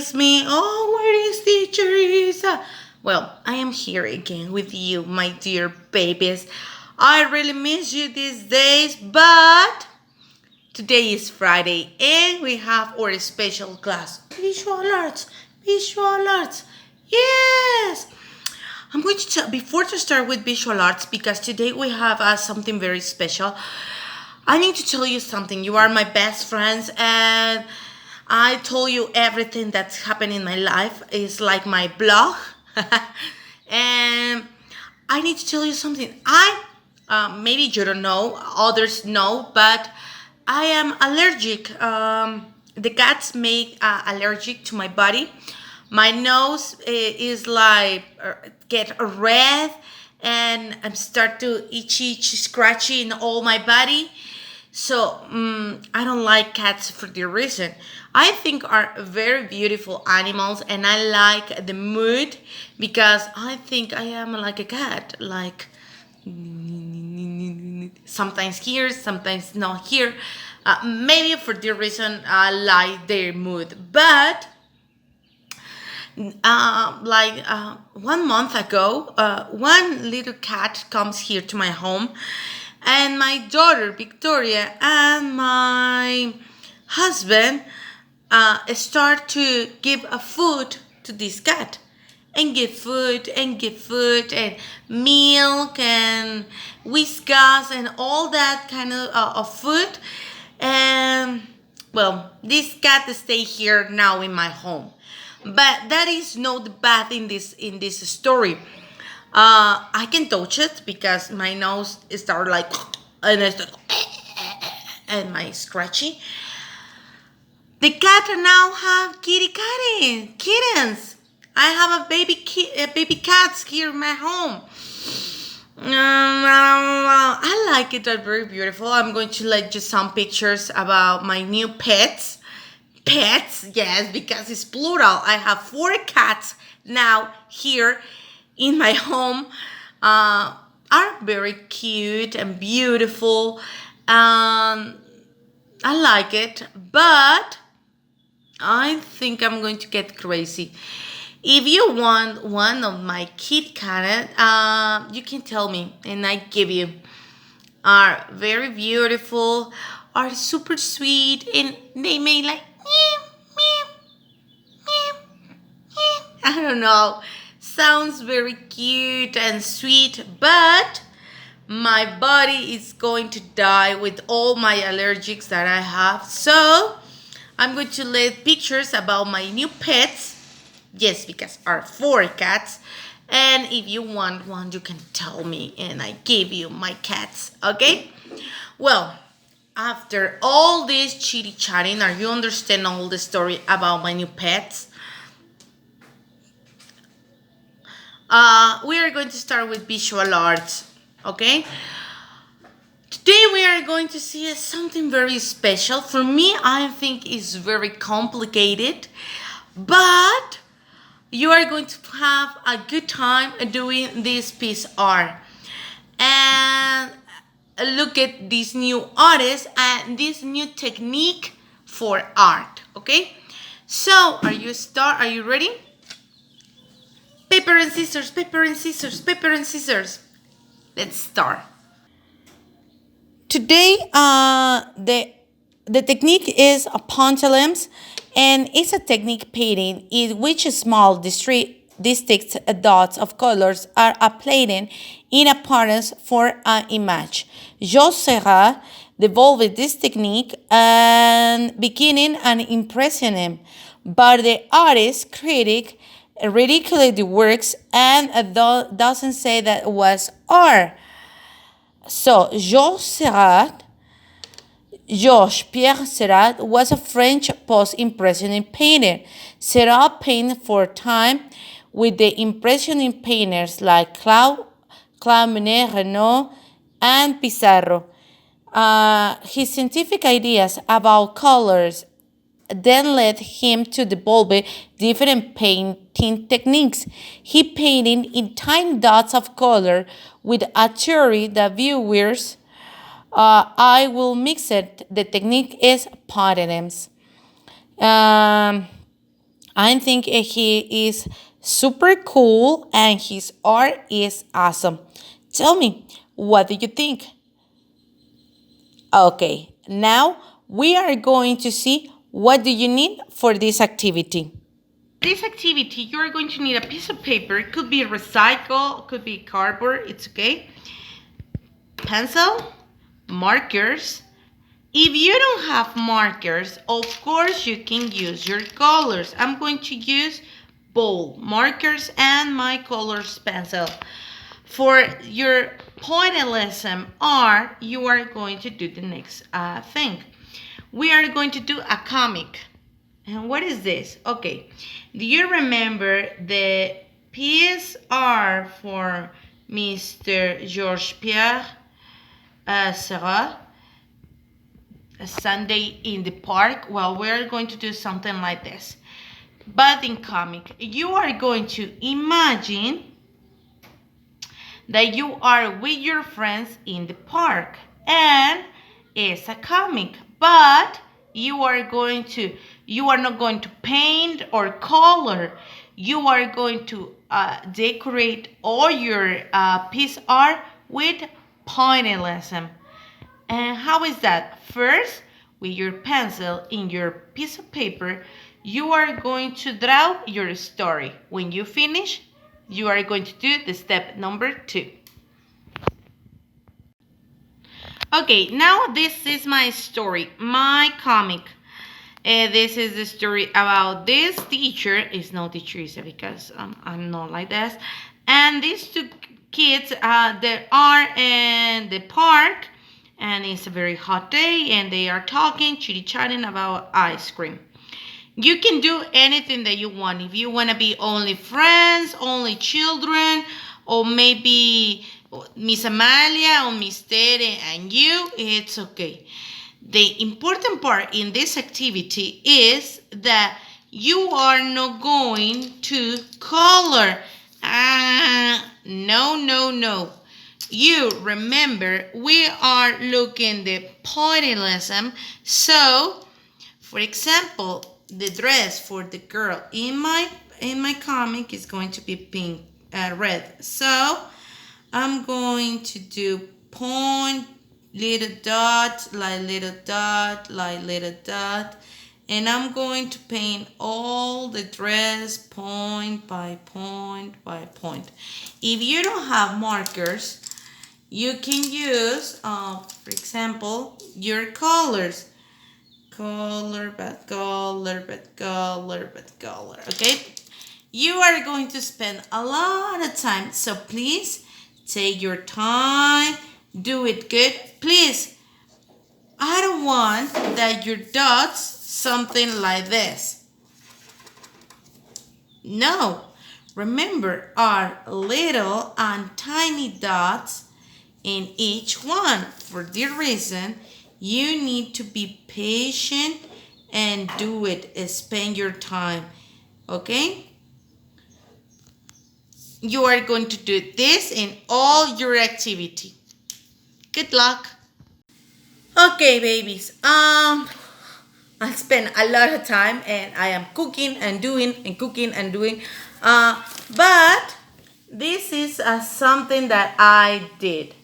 miss me? Oh, where is teacher Isa? Well, I am here again with you, my dear babies. I really miss you these days, but today is Friday and we have our special class. Visual arts, visual arts. Yes! I'm going to tell, before to start with visual arts, because today we have something very special. I need to tell you something. You are my best friends, and I told you everything that's happened in my life. It's like my blog, and I need to tell you something. Maybe you don't know, others know, but I am allergic. The cats make allergic to my body. My nose is like get red, and I'm start to itchy, scratchy in all my body. So I don't like cats for the reason. I think are very beautiful animals, and I like the mood because I think I am like a cat, like sometimes here, sometimes not here. Maybe for the reason I like their mood, but 1 month ago, one little cat comes here to my home, and my daughter Victoria and my husband start to give a food to this cat, and give food and milk and whiskas and all that kind of food. And well, this cat stay here now in my home, but that is not bad in this story. I can touch it because my nose start like and it's like, and my scratchy. The cat now have kittens. I have baby cats here in my home. I like it. They're very beautiful. I'm going to let you some pictures about my new pets. Pets, yes, because it's plural. I have 4 cats now here in my home. Are very cute and beautiful. I like it, but I think I'm going to get crazy. If you want one of my kitty cat, you can tell me and I give you. Are very beautiful, are super sweet, and they make like meow, meow, meow, meow. I don't know. Sounds very cute and sweet, but my body is going to die with all my allergies that I have. So I'm going to let pictures about my new pets. Yes, because are 4 cats. And if you want one, you can tell me and I give you my cats. Okay? Well, after all this chitty chatting, are you understand all the story about my new pets? We are going to start with visual arts. Okay? Today we are going to see something very special. For me, I think it's very complicated, but you are going to have a good time doing this piece art. And look at this new artist and this new technique for art. Okay? So, are you ready? Paper and scissors, paper and scissors, paper and scissors. Let's start. Today, the technique is a pontillions, and it's a technique painting in which small distinct dots of colors are applied in appearance for an image. Pierre Seurat developed this technique and beginning an impressionism, but the artist critic ridiculed the works and doesn't say that it was art. So, Pierre Seurat was a French post-impressionist painter. Seurat painted for a time with the impressionist painters like Claude Monet, Renoir, and Pissarro. His scientific ideas about colors then led him to develop different painting techniques. He painted in tiny dots of color with a theory that viewers I will mix it. The technique is pontillions. I think he is super cool and his art is awesome. Tell me, what do you think? Okay, now we are going to see what do you need for this activity. This activity, you are going to need a piece of paper. It could be recycle, could be cardboard, it's okay. Pencil, markers. If you don't have markers, of course you can use your colors. I'm going to use bold markers and my colors pencil. For your pointillism art, you are going to do the next thing. We are going to do a comic. And what is this? Okay, do you remember the PSR for Mr. Pierre Seurat? A Sunday in the park? Well, we're going to do something like this. But in comic, you are going to imagine that you are with your friends in the park and it's a comic, but you are not going to paint or color. You are going to decorate all your piece art with pointillism. And how is that? First, with your pencil in your piece of paper, you are going to draw your story. When you finish, you are going to do the step number 2. Okay, now this is my story, my comic. This is the story about this teacher. It's no teacher, because I'm not like this. And these 2 kids, they are in the park, and it's a very hot day, and they are talking, chitty-chatting about ice cream. You can do anything that you want. If you want to be only friends, only children, or maybe Miss Amalia or Miss Tere and you, it's okay. The important part in this activity is that you are not going to color. No. You remember, we are looking the pointillism. So, for example, the dress for the girl in my comic is going to be pink, red. So I'm going to do point, little dot, like little dot, like little dot, and I'm going to paint all the dress point by point by point. If you don't have markers, you can use, for example, your colors. Color, but color, but color, but color, okay? You are going to spend a lot of time, so please take your time, do it good. Please, I don't want that your dots something like this. No, remember, are little and tiny dots in each one. For this reason, you need to be patient and do it. Spend your time, okay? You are going to do this in all your activity. Good luck. Okay, babies. I spend a lot of time and I am cooking and doing and cooking and doing. But this is something that I did.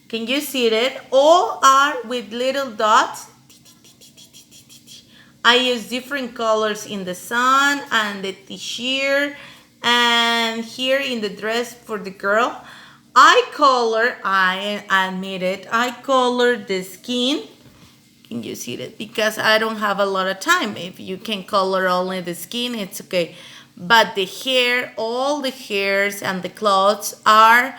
Can you see it? All are with little dots. I use different colors in the sun and the t-shirt and here in the dress for the girl. I admit it, I colored the skin. Can you see it? Because I don't have a lot of time. If you can color only the skin, it's okay. But the hair, all the hairs and the clothes are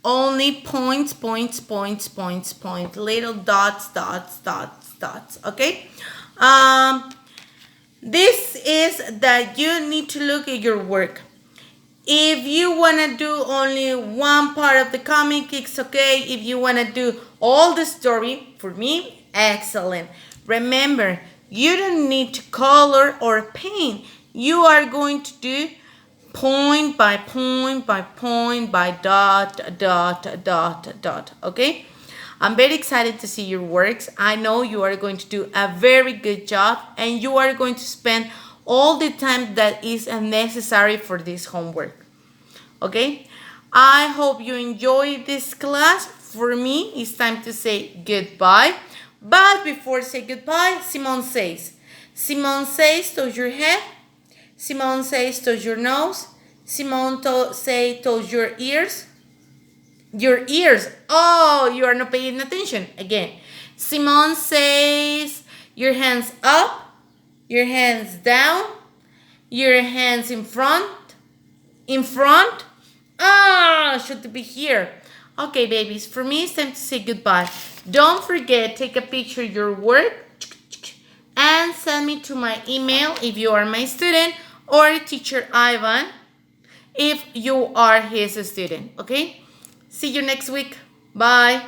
only points, little dots, okay? This is that you need to look at your work. If you want to do only one part of the comic, it's okay. If you want to do all the story, for me, excellent. Remember, you don't need to color or paint. You are going to do point by point by point by dot, okay? I'm very excited to see your works. I know you are going to do a very good job and you are going to spend all the time that is necessary for this homework. Okay? I hope you enjoy this class. For me, it's time to say goodbye. But before say goodbye, Simone says. Simone says, toes your head. Simone says, toes your nose. Simone say, toes your ears. Your ears. Oh, you are not paying attention. Again. Simone says, your hands up, your hands down, your hands in front. In front. Should be here. Okay, babies, for me it's time to say goodbye. Don't forget, take a picture of your work and send me to my email if you are my student, or teacher Iván if you are his student. Okay? See you next week. Bye.